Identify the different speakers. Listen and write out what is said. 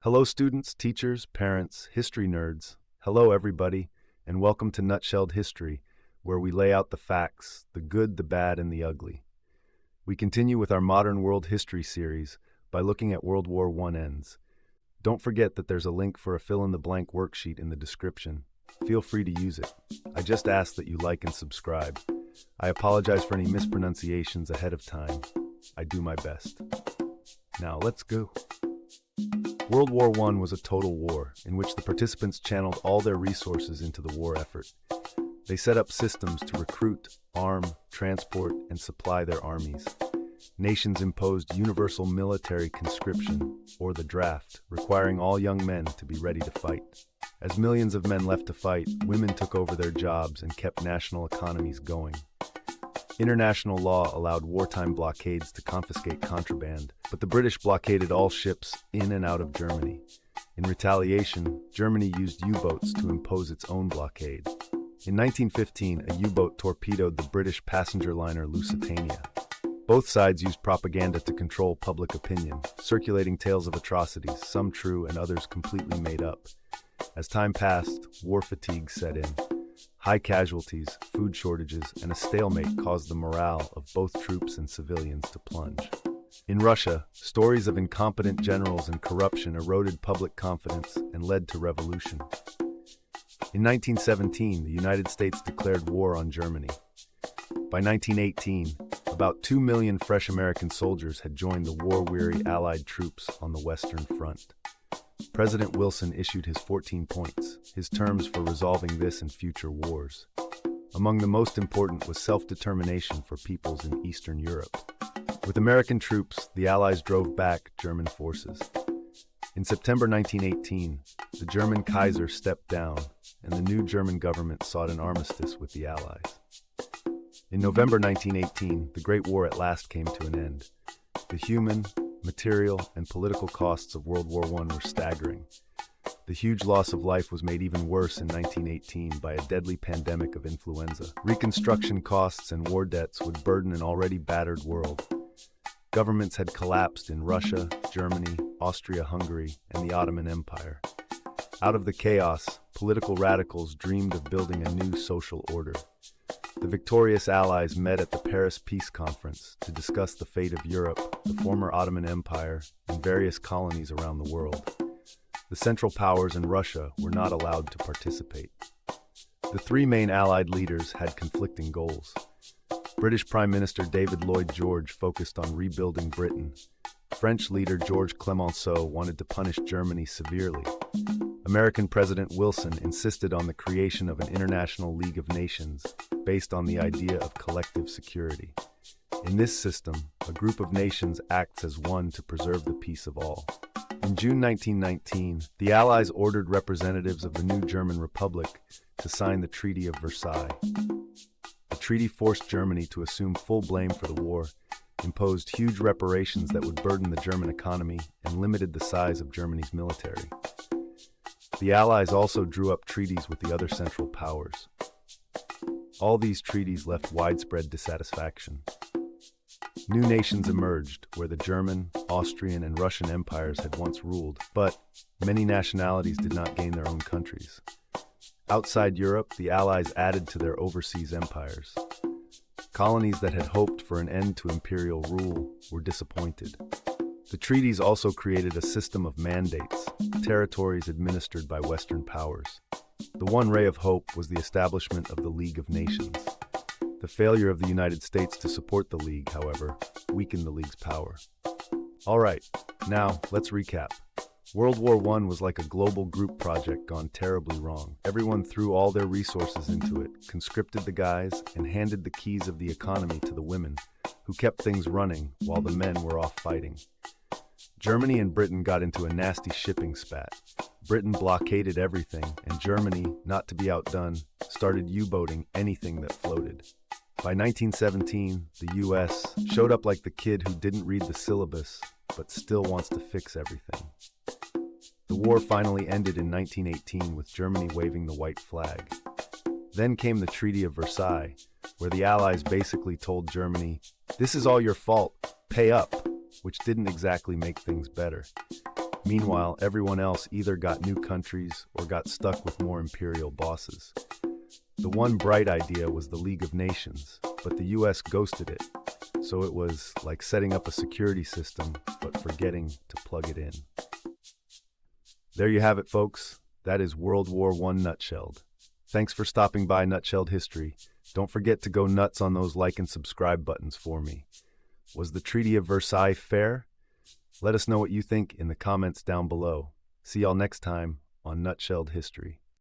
Speaker 1: Hello, students, teachers, parents, history nerds. Hello, everybody, and welcome to Nutshelled History, where we lay out the facts, the good, the bad, and the ugly. We continue with our Modern World History series by looking at World War I ends. Don't forget that there's a link for a fill-in-the-blank worksheet in the description. Feel free to use it. I just ask that you like and subscribe. I apologize for any mispronunciations ahead of time. I do my best. Now, let's go. World War I was a total war in which the participants channeled all their resources into the war effort. They set up systems to recruit, arm, transport, and supply their armies. Nations imposed universal military conscription, or the draft, requiring all young men to be ready to fight. As millions of men left to fight, women took over their jobs and kept national economies going. International law allowed wartime blockades to confiscate contraband, but the British blockaded all ships in and out of Germany. In retaliation, Germany used U-boats to impose its own blockade. In 1915, a U-boat torpedoed the British passenger liner Lusitania. Both sides used propaganda to control public opinion, circulating tales of atrocities, some true and others completely made up. As time passed, war fatigue set in. High casualties, food shortages, and a stalemate caused the morale of both troops and civilians to plunge. In Russia, stories of incompetent generals and corruption eroded public confidence and led to revolution. In 1917, the United States declared war on Germany. By 1918, about 2 million fresh American soldiers had joined the war-weary Allied troops on the Western Front. President Wilson issued his 14 points, his terms for resolving this and future wars. Among the most important was self-determination for peoples in Eastern Europe. With American troops, the Allies drove back German forces. In September 1918, the German Kaiser stepped down, and the new German government sought an armistice with the Allies. In November 1918, the Great War at last came to an end. The human, material, and political costs of World War I were staggering. The huge loss of life was made even worse in 1918 by a deadly pandemic of influenza. Reconstruction costs and war debts would burden an already battered world. Governments had collapsed in Russia, Germany, Austria-Hungary, and the Ottoman Empire. Out of the chaos, political radicals dreamed of building a new social order. The victorious Allies met at the Paris Peace Conference to discuss the fate of Europe, the former Ottoman Empire, and various colonies around the world. The Central Powers and Russia were not allowed to participate. The three main Allied leaders had conflicting goals. British Prime Minister David Lloyd George focused on rebuilding Britain. French leader Georges Clemenceau wanted to punish Germany severely. American President Wilson insisted on the creation of an international League of Nations based on the idea of collective security. In this system, a group of nations acts as one to preserve the peace of all. In June 1919, the Allies ordered representatives of the new German Republic to sign the Treaty of Versailles. The treaty forced Germany to assume full blame for the war, imposed huge reparations that would burden the German economy, and limited the size of Germany's military. The Allies also drew up treaties with the other Central Powers. All these treaties left widespread dissatisfaction. New nations emerged where the German, Austrian, and Russian empires had once ruled, but many nationalities did not gain their own countries. Outside Europe, the Allies added to their overseas empires. Colonies that had hoped for an end to imperial rule were disappointed. The treaties also created a system of mandates, territories administered by Western powers. The one ray of hope was the establishment of the League of Nations. The failure of the United States to support the League, however, weakened the League's power. All right, now let's recap. World War I was like a global group project gone terribly wrong. Everyone threw all their resources into it, conscripted the guys, and handed the keys of the economy to the women, who kept things running while the men were off fighting. Germany and Britain got into a nasty shipping spat. Britain blockaded everything, and Germany, not to be outdone, started U-boating anything that floated. By 1917, the US showed up like the kid who didn't read the syllabus, but still wants to fix everything. The war finally ended in 1918 with Germany waving the white flag. Then came the Treaty of Versailles, where the Allies basically told Germany, "This is all your fault, pay up," which didn't exactly make things better. Meanwhile, everyone else either got new countries or got stuck with more imperial bosses. The one bright idea was the League of Nations, but the US ghosted it. So it was like setting up a security system, but forgetting to plug it in. There you have it, folks. That is World War I nutshelled. Thanks for stopping by Nutshelled History. Don't forget to go nuts on those like and subscribe buttons for me. Was the Treaty of Versailles fair? Let us know what you think in the comments down below. See y'all next time on Nutshelled History.